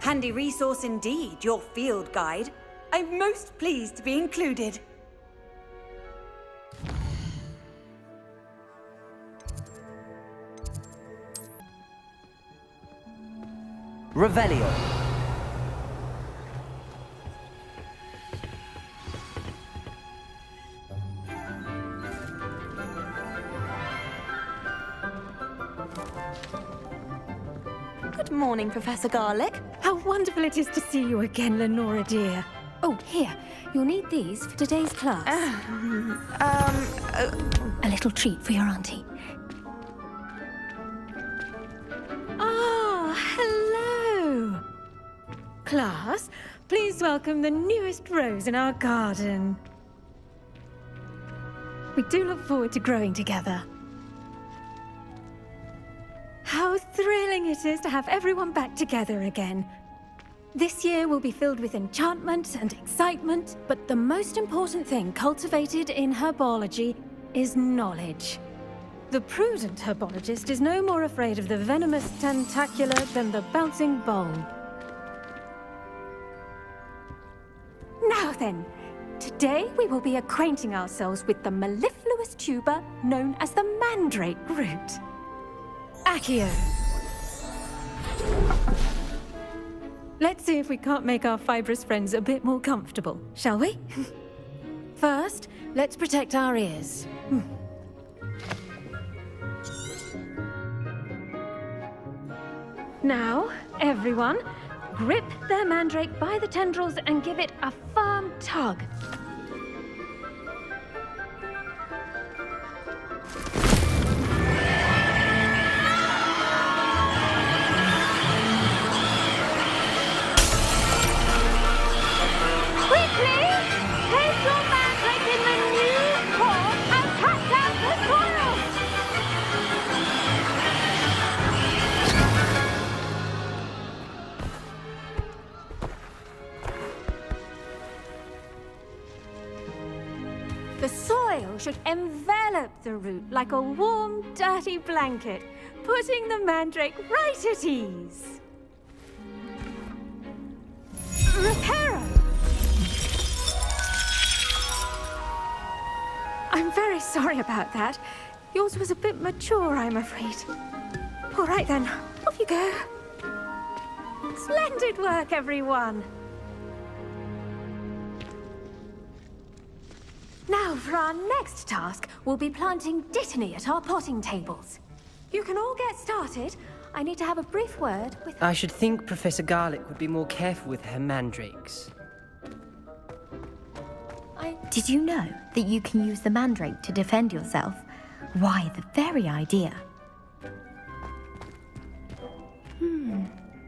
handy resource indeed, your field guide. I'm most pleased to be included. Revelio. Good morning, Professor Garlick. How wonderful it is to see you again, Lenora dear. Oh, here. You'll need these for today's class. A little treat for your auntie. Ah, hello. Class, please welcome the newest rose in our garden. We do look forward to growing together. How thrilling it is to have everyone back together again. This year will be filled with enchantment and excitement, but the most important thing cultivated in herbology is knowledge. The prudent herbologist is no more afraid of the venomous tentacular than the bouncing bulb. Now then, today we will be acquainting ourselves with the mellifluous tuber known as the mandrake root. Accio. Let's see if we can't make our fibrous friends a bit more comfortable, shall we? First, let's protect our ears. Now, everyone, grip their mandrake by the tendrils and give it a firm tug. The soil should envelop the root like a warm, dirty blanket, putting the mandrake right at ease. Reparo! I'm very sorry about that. Yours was a bit mature, I'm afraid. All right then, off you go. Splendid work, everyone! Now, for our next task, we'll be planting Dittany at our potting tables. You can all get started. I need to have a brief word with... I should think Professor Garlick would be more careful with her mandrakes. Did you know that you can use the mandrake to defend yourself? Why, the very idea.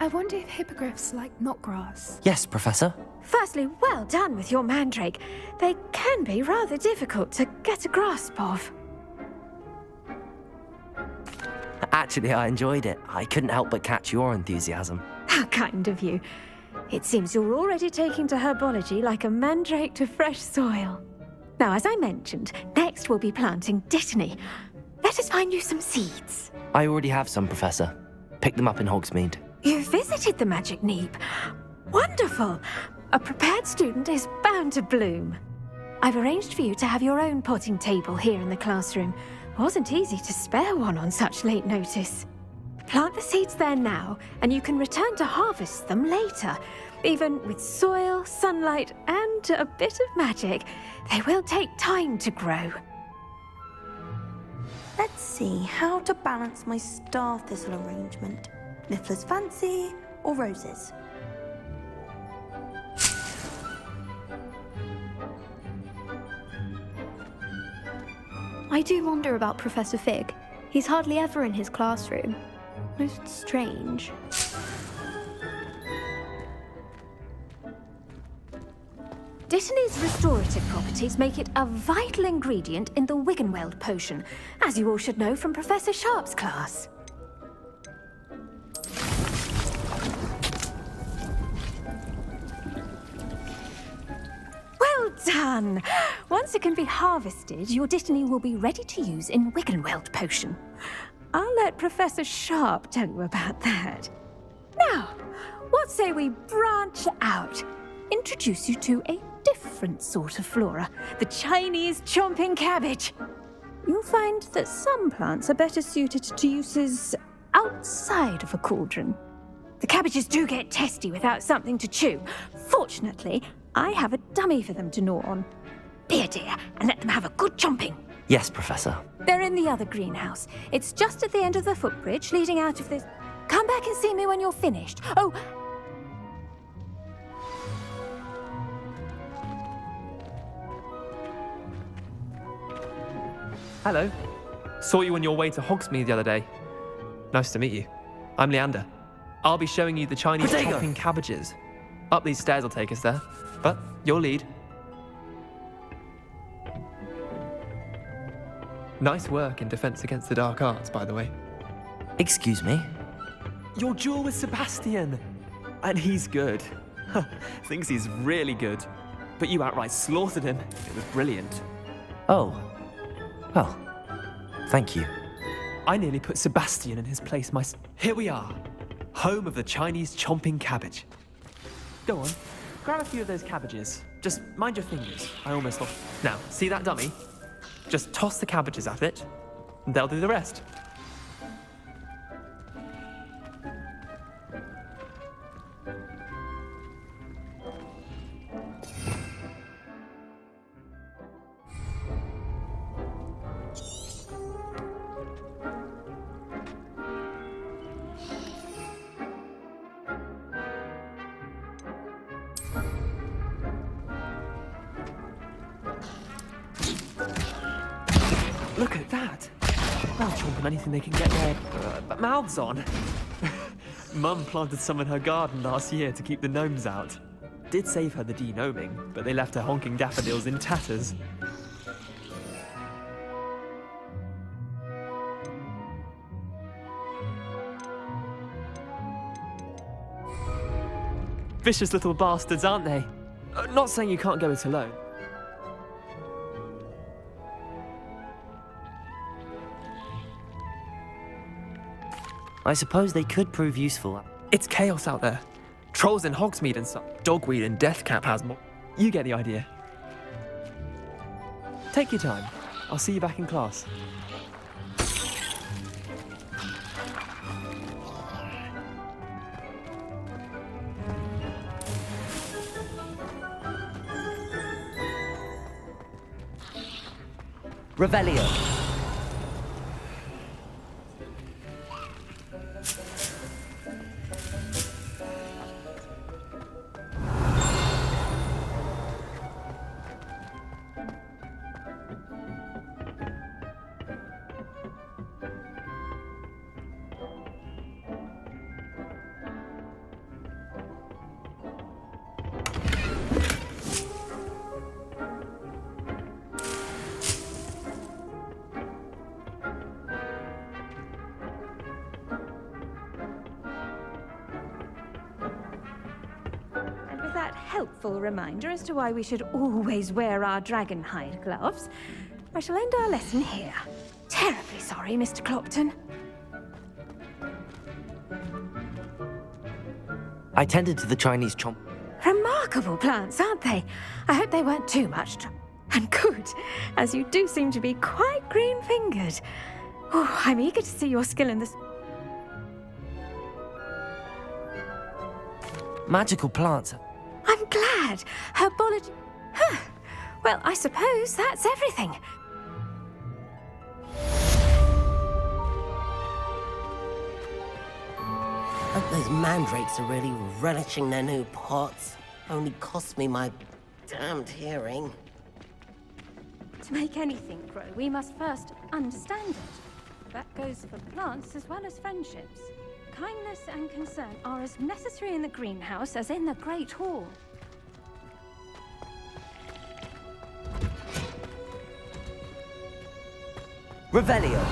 I wonder if hippogriffs like knotgrass. Yes, Professor. Firstly, well done with your mandrake. They can be rather difficult to get a grasp of. Actually, I enjoyed it. I couldn't help but catch your enthusiasm. How kind of you. It seems you're already taking to herbology like a mandrake to fresh soil. Now, as I mentioned, next we'll be planting Dittany. Let us find you some seeds. I already have some, Professor. Picked them up in Hogsmeade. You visited the Magic Neep. Wonderful! A prepared student is bound to bloom. I've arranged for you to have your own potting table here in the classroom. Wasn't easy to spare one on such late notice. Plant the seeds there now, and you can return to harvest them later. Even with soil, sunlight, and a bit of magic, they will take time to grow. Let's see how to balance my star thistle arrangement. Niffler's fancy or roses? I do wonder about Professor Fig. He's hardly ever in his classroom. Most strange. Dittany's restorative properties make it a vital ingredient in the Wiggenweld potion, as you all should know from Professor Sharp's class. Well done! Once it can be harvested, your Dittany will be ready to use in Wiggenweld potion. I'll let Professor Sharp tell you about that. Now, what say we branch out? Introduce you to a different sort of flora, the Chinese chomping cabbage. You'll find that some plants are better suited to uses outside of a cauldron. The cabbages do get testy without something to chew. Fortunately, I have a dummy for them to gnaw on. Be a dear and let them have a good chomping. Yes, Professor. They're in the other greenhouse. It's just at the end of the footbridge leading out of this. Come back and see me when you're finished. Oh, Hello. Saw you on your way to Hogsmeade the other day. Nice to meet you. I'm Leander. I'll be showing you the Chinese Potato. chopping cabbages. Up these stairs will take us there, but your lead. Nice work in Defense Against the Dark Arts, by the way. Excuse me? Your duel with Sebastian! And he's good. Thinks he's really good. But you outright slaughtered him. It was brilliant. Oh. Well, thank you. I nearly put Sebastian in his place Here we are. Home of the Chinese chomping cabbage. Go on, grab a few of those cabbages. Just mind your fingers. I almost lost. Now, see that dummy? Just toss the cabbages at it, and they'll do the rest. Look at that! They'll chomp on anything they can get their mouths on. Mum planted some in her garden last year to keep the gnomes out. Did save her the de-gnoming, but they left her honking daffodils in tatters. Vicious little bastards, aren't they? Not saying you can't go it alone. I suppose they could prove useful. It's chaos out there. Trolls in Hogsmeade and some dogweed and Deathcap has more. You get the idea. Take your time. I'll see you back in class. Revelio. and with that helpful reminder as to why we should always wear our dragon hide gloves, I shall end our lesson here. Terribly sorry, Mr. Clopton. I tended to the Chinese chomp. Remarkable plants, aren't they? I hope they weren't too much and good, as you do seem to be quite green-fingered. Oh, I'm eager to see your skill in this. Magical plants. I'm glad. Herbology. Huh. Well, I suppose that's everything. Hope those mandrakes are really relishing their new pots. Only cost me my damned hearing. To make anything grow, we must first understand it. That goes for plants as well as friendships. Kindness and concern are as necessary in the greenhouse as in the Great Hall. Revelio.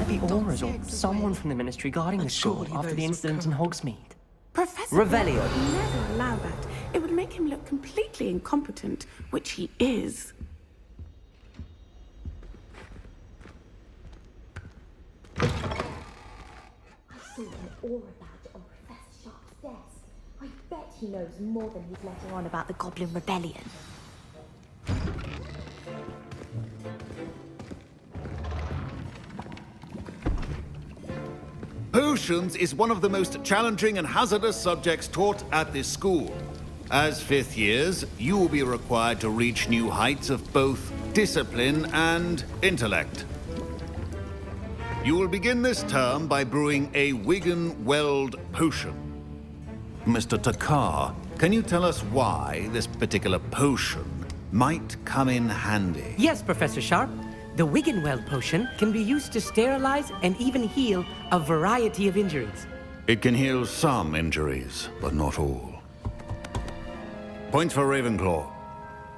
Maybe Aura's or someone from the Ministry guarding the school after the incident in Hogsmeade. Professor Revelio. would never allow that. It would make him look completely incompetent, which he is. I saw an aura badge on Professor Sharp's desk. I bet he knows more than he's letting on about the Goblin Rebellion. Potions is one of the most challenging and hazardous subjects taught at this school. As fifth years, you will be required to reach new heights of both discipline and intellect. You will begin this term by brewing a Wigan-Weld potion. Mr. Takar, can you tell us why this particular potion might come in handy? Yes, Professor Sharp. The Wiggenweld potion can be used to sterilize and even heal a variety of injuries. It can heal some injuries, but not all. Points for Ravenclaw.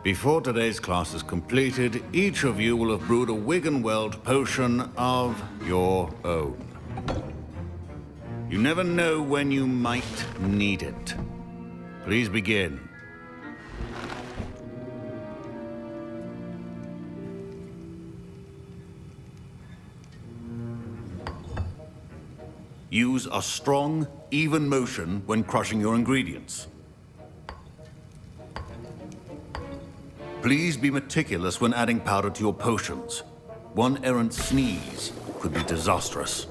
Before today's class is completed, each of you will have brewed a Wiggenweld potion of your own. You never know when you might need it. Please begin. Use a strong, even motion when crushing your ingredients. Please be meticulous when adding powder to your potions. One errant sneeze could be disastrous.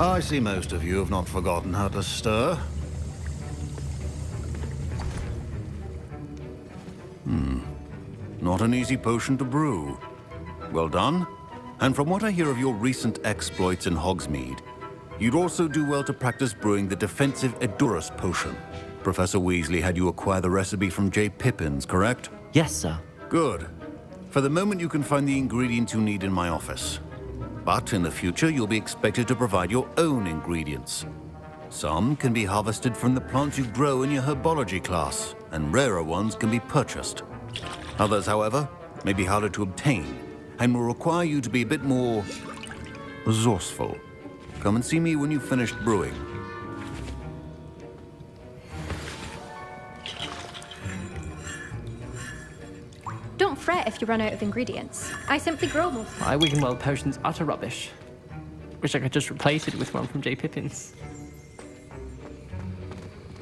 I see most of you have not forgotten how to stir. Not an easy potion to brew. Well done. And from what I hear of your recent exploits in Hogsmeade, you'd also do well to practice brewing the defensive Edurus potion. Professor Weasley had you acquire the recipe from J. Pippins, correct? Yes, sir. Good. For the moment, you can find the ingredients you need in my office. But in the future, you'll be expected to provide your own ingredients. Some can be harvested from the plants you grow in your herbology class, and rarer ones can be purchased. Others, however, may be harder to obtain, and will require you to be a bit more resourceful. Come and see me when you've finished brewing. Don't fret if you run out of ingredients. I simply grow more. My Wiggenweld potion's utter rubbish. Wish I could just replace it with one from J. Pippins.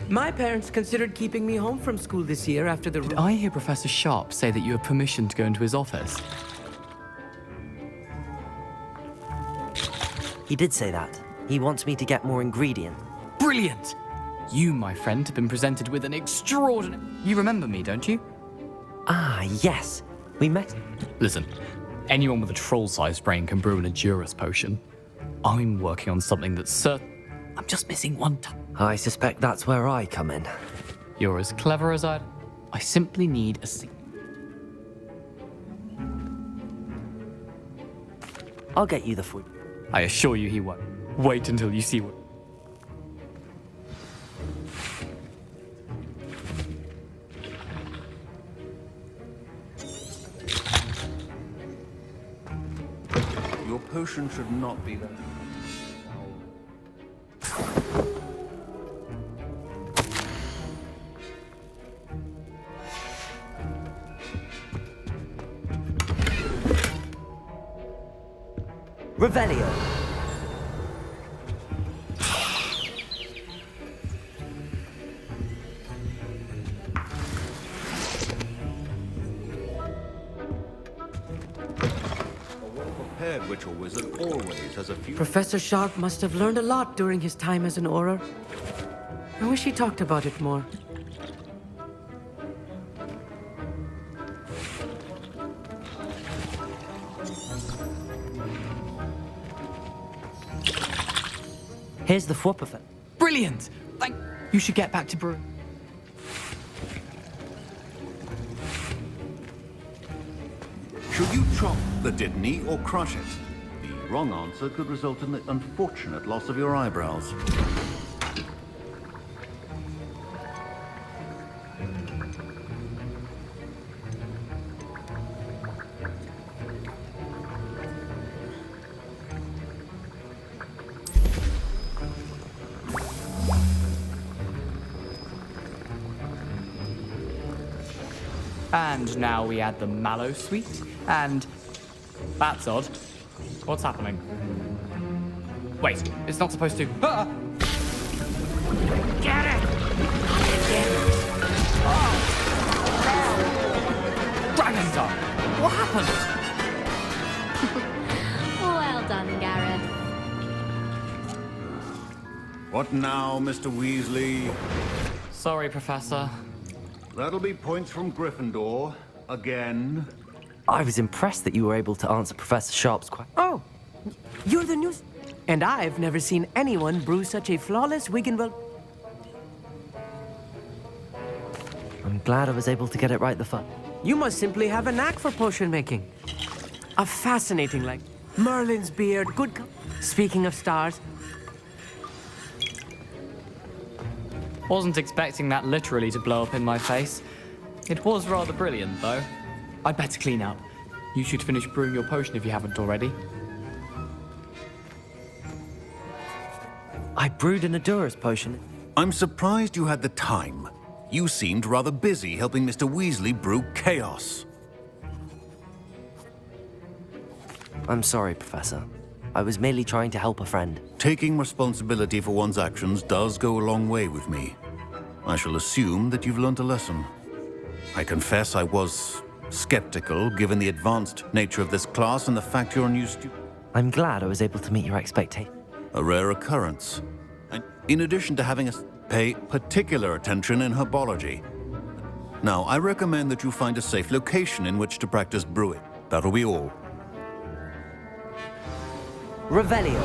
My parents considered keeping me home from school this year after the... Did I hear Professor Sharp say that you have permission to go into his office? He did say that. He wants me to get more ingredient. Brilliant! You, my friend, have been presented with an extraordinary... You remember me, don't you? Ah, yes. We met... Listen, anyone with a troll-sized brain can brew an Edurus potion. I'm working on something that's certain... I'm just missing one I suspect that's where I come in. You're as clever as I simply need a I'll get you the food. I assure you he won't. Wait until you see what... Your potion should not be there. Revelio. Prepared witch or wizard always has a few... Professor Sharp must have learned a lot during his time as an Auror. I wish he talked about it more. Here's the four perfect. Brilliant! You should get back to brew. Should you chop the Didney or crush it? The wrong answer could result in the unfortunate loss of your eyebrows. And now we add the mallow sweet, and that's odd. What's happening? Wait, it's not supposed to. Ah! Get it! Oh! Dragon Dog! What happened? Well done, Gareth. What now, Mr. Weasley? Sorry, Professor. That'll be points from Gryffindor. Again. I was impressed that you were able to answer Professor Sharp's question. Oh, you're the news. And I've never seen anyone brew such a flawless Wiggenweld. I'm glad I was able to get it right the first. You must simply have a knack for potion making. A fascinating, like Merlin's beard, good. Speaking of stars, Wasn't expecting that literally to blow up in my face. It was rather brilliant, though. I'd better clean up. You should finish brewing your potion if you haven't already. I brewed an Adura's potion. I'm surprised you had the time. You seemed rather busy helping Mr. Weasley brew chaos. I'm sorry, Professor. I was merely trying to help a friend. Taking responsibility for one's actions does go a long way with me. I shall assume that you've learned a lesson. I confess I was skeptical, given the advanced nature of this class and the fact you're a new student. I'm glad I was able to meet your expectations. A rare occurrence. And in addition to having us pay particular attention in herbology. Now, I recommend that you find a safe location in which to practice brewing. That'll be all. Revelio.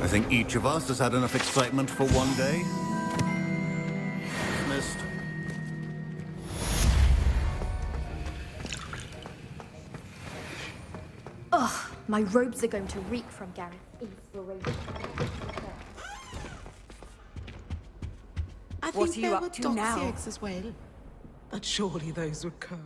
I think each of us has had enough excitement for one day. Dismissed. Ugh, my robes are going to reek from Gareth's inspiration. I What think are you there up were to dogs now? eggs as well. But surely those were curd.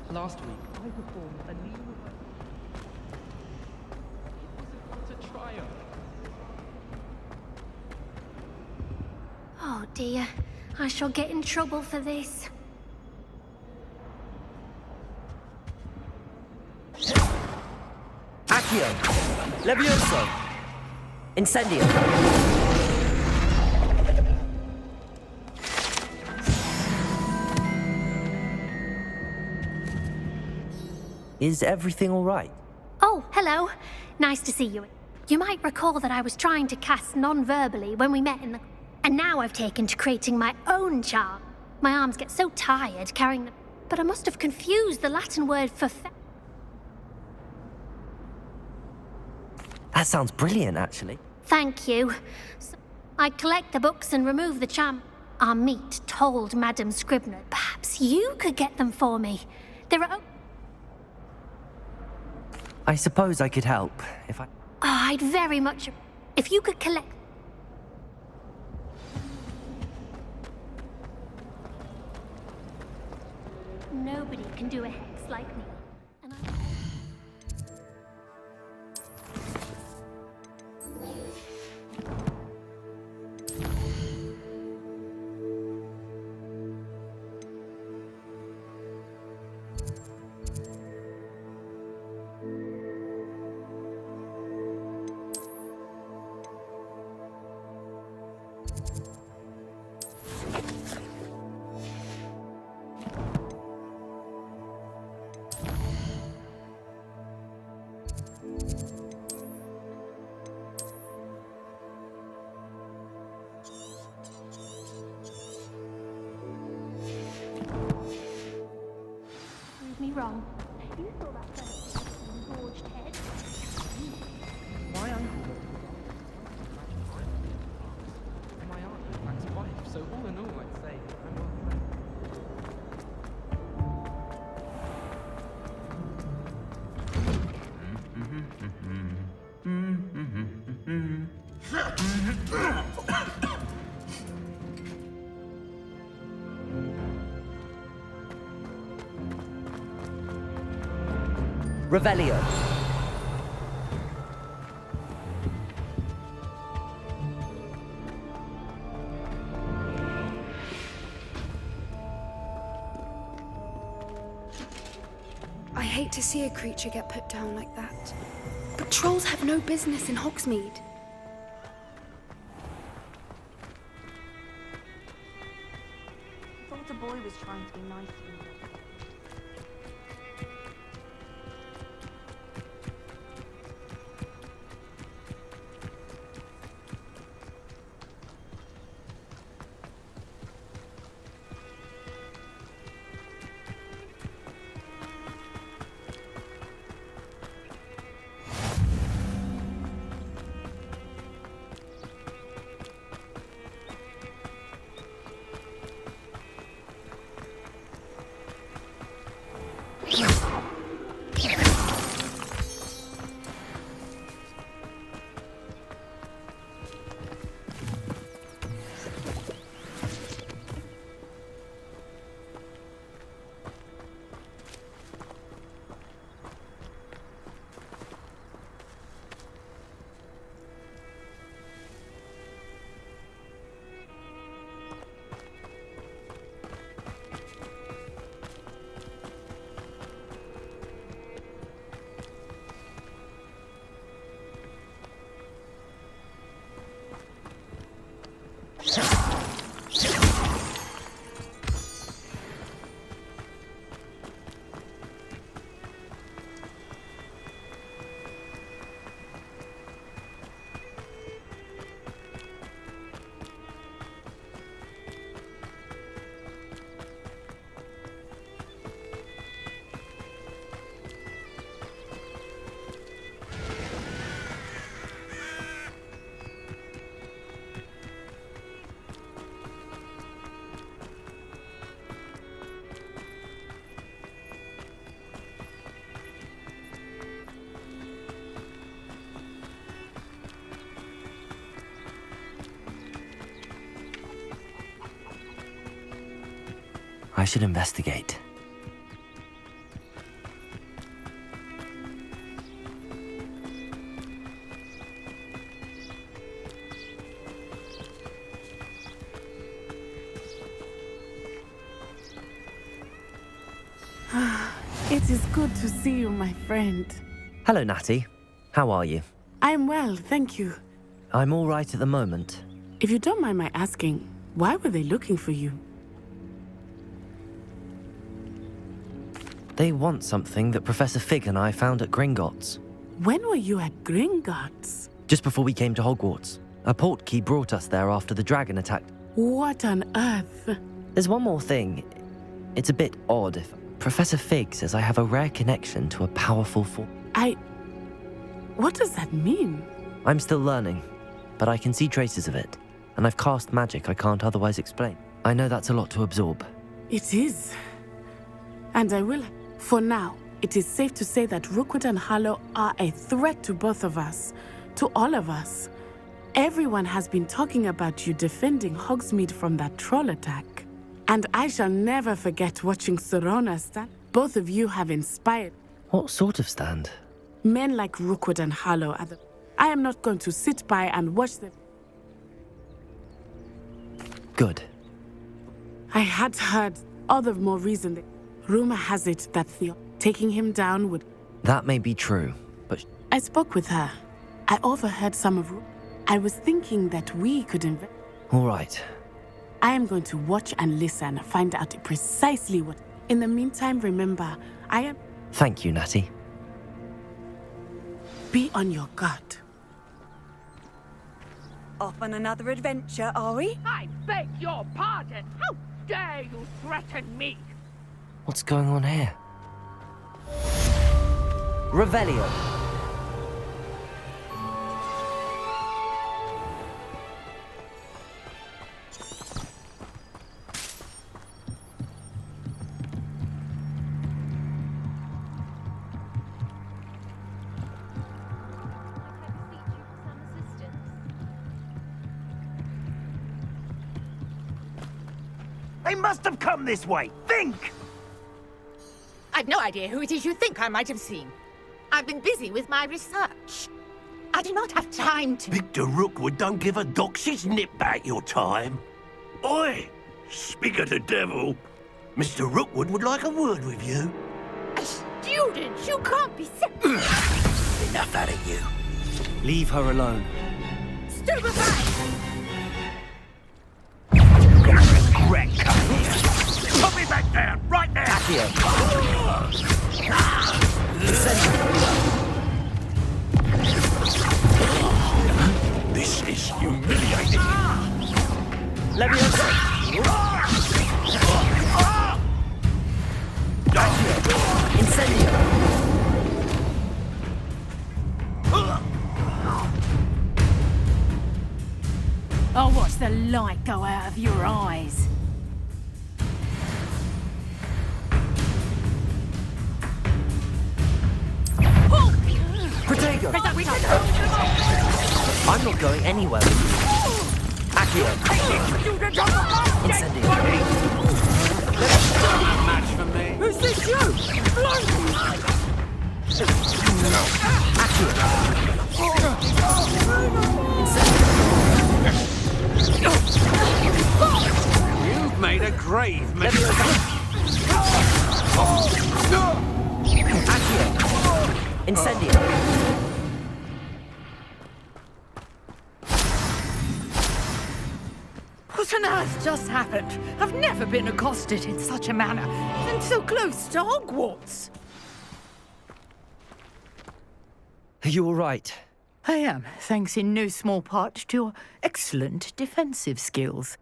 Last week, I performed a new... It was a triumph. Oh dear, I shall get in trouble for this. Accio. Levioso. Incendio. Is everything all right? Oh, hello. Nice to see you. You might recall that I was trying to cast non-verbally when we met in the... And now I've taken to creating my own charm. My arms get so tired carrying them. But I must have confused the Latin word for... That sounds brilliant, actually. Thank you. So I collect the books and remove the charm. Our meet told Madame Scribner. Perhaps you could get them for me. There are... I suppose I could help, if I... Oh, I'd very much... If you could collect... Nobody can do a hex like me. And I... Prove me wrong. You saw that person with the engorged head. My uncle my aunt Mac's wife, so all in all, I'd say I'm well friends. Revelio. I hate to see a creature get put down like that. But trolls have no business in Hogsmeade. I thought the boy was trying to be nice to me. I should investigate. It is good to see you, my friend. Hello, Natty. How are you? I'm well, thank you. I'm all right at the moment. If you don't mind my asking, why were they looking for you? They want something that Professor Fig and I found at Gringotts. When were you at Gringotts? Just before we came to Hogwarts. A portkey brought us there after the dragon attacked. What on earth? There's one more thing. It's a bit odd if Professor Fig says I have a rare connection to a powerful force. What does that mean? I'm still learning, but I can see traces of it. And I've cast magic I can't otherwise explain. I know that's a lot to absorb. It is. And I will. For now, it is safe to say that Rookwood and Harlow are a threat to both of us. To all of us. Everyone has been talking about you defending Hogsmeade from that troll attack. And I shall never forget watching Sorona stand. Both of you have inspired. What sort of stand? Men like Rookwood and Harlow are the... I am not going to sit by and watch them. Good. I had heard all the more reason that rumor has it that Theo taking him down would... That may be true, but... I spoke with her. I overheard some of... I was thinking that we could invest... All right. I am going to watch and listen, find out precisely what... In the meantime, remember, I am... Thank you, Natty. Be on your guard. Off on another adventure, are we? I beg your pardon. How dare you threaten me? What's going on here? Revelio. They must have come this way. Think! I've no idea who it is you think I might have seen. I've been busy with my research. I do not have time to... Victor Rookwood don't give a doxy's nip back your time. Oi! Speak of the devil. Mr. Rookwood would like a word with you. A student? You can't be Enough out of you. Leave her alone. Stupefy! Regret, come here. Put me back down, right now! This is humiliating. Incendio! I'll watch the light go out of your eyes. Protego! I'm not going anywhere. Accio! Incendio! Match for me. Who's this you? You've made a grave mistake. Incendio! What on earth just happened? I've never been accosted in such a manner, and so close to Hogwarts. Are you all right? I am, thanks in no small part to your excellent defensive skills.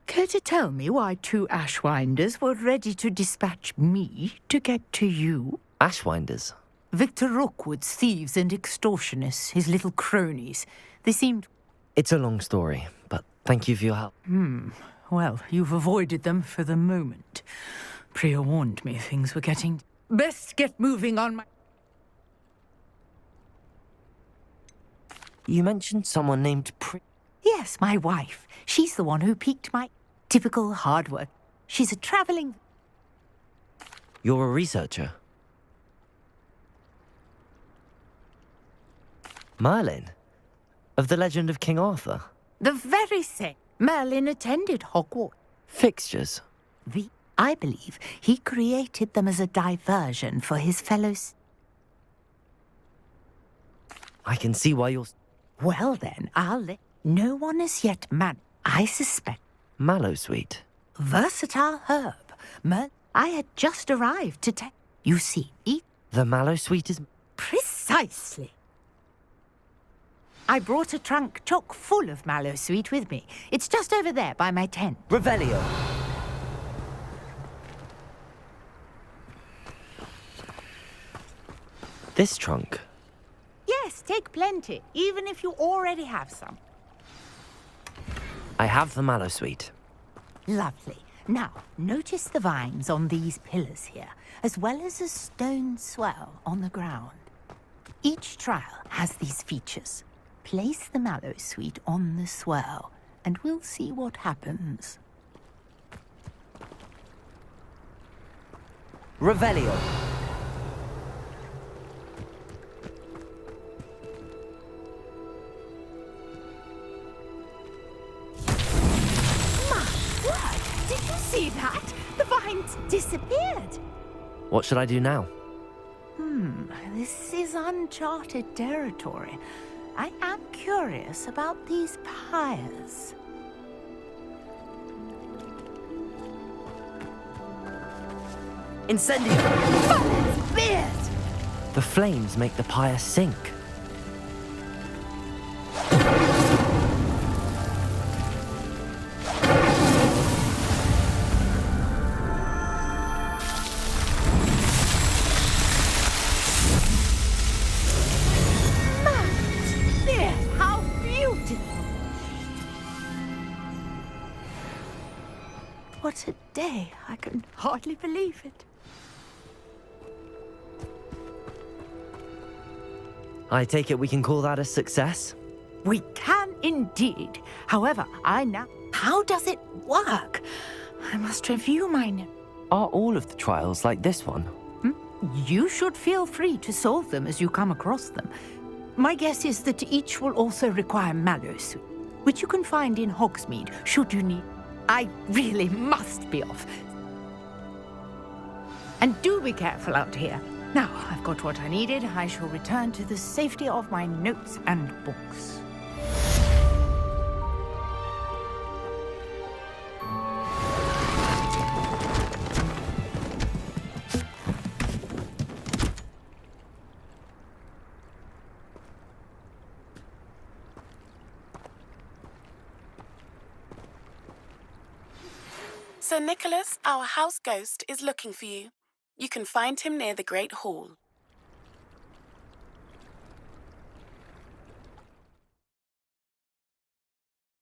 Care to tell me why two Ashwinders were ready to dispatch me to get to you? Ashwinders? Victor Rookwood's thieves and extortionists, his little cronies. They seemed... It's a long story, but thank you for your help. Well, you've avoided them for the moment. Priya warned me things were getting... Best get moving on my... You mentioned someone named Yes, my wife. She's the one who piqued my... Typical hard work. She's a traveling... You're a researcher? Merlin? Of the legend of King Arthur? The very same. Merlin attended Hogwarts. Fixtures? I believe he created them as a diversion for his fellows. I can see why you're... Well then, I'll let... No one is yet mad. I suspect. Mallow sweet. Versatile herb. I had just arrived to take... You see, eat... The mallow sweet is... Precisely. I brought a trunk chock full of mallow sweet with me. It's just over there by my tent. Revelio. This trunk. Yes, take plenty, even if you already have some. I have the mallow sweet. Lovely. Now, notice the vines on these pillars here, as well as a stone swell on the ground. Each trial has these features. Place the mallow sweet on the swell, and we'll see what happens. Revelio. Did you see that? The vines disappeared. What should I do now? This is uncharted territory. I am curious about these pyres. Incendio! Fire's beard! The flames make the pyre sink. What a day. I can hardly believe it. I take it we can call that a success? We can indeed. However, I now... How does it work? I must review my notes. Are all of the trials like this one? You should feel free to solve them as you come across them. My guess is that each will also require mallow sweet, which you can find in Hogsmeade, should you need... I really must be off. And do be careful out here. Now, I've got what I needed. I shall return to the safety of my notes and books. Sir Nicholas, our house ghost, is looking for you. You can find him near the Great Hall.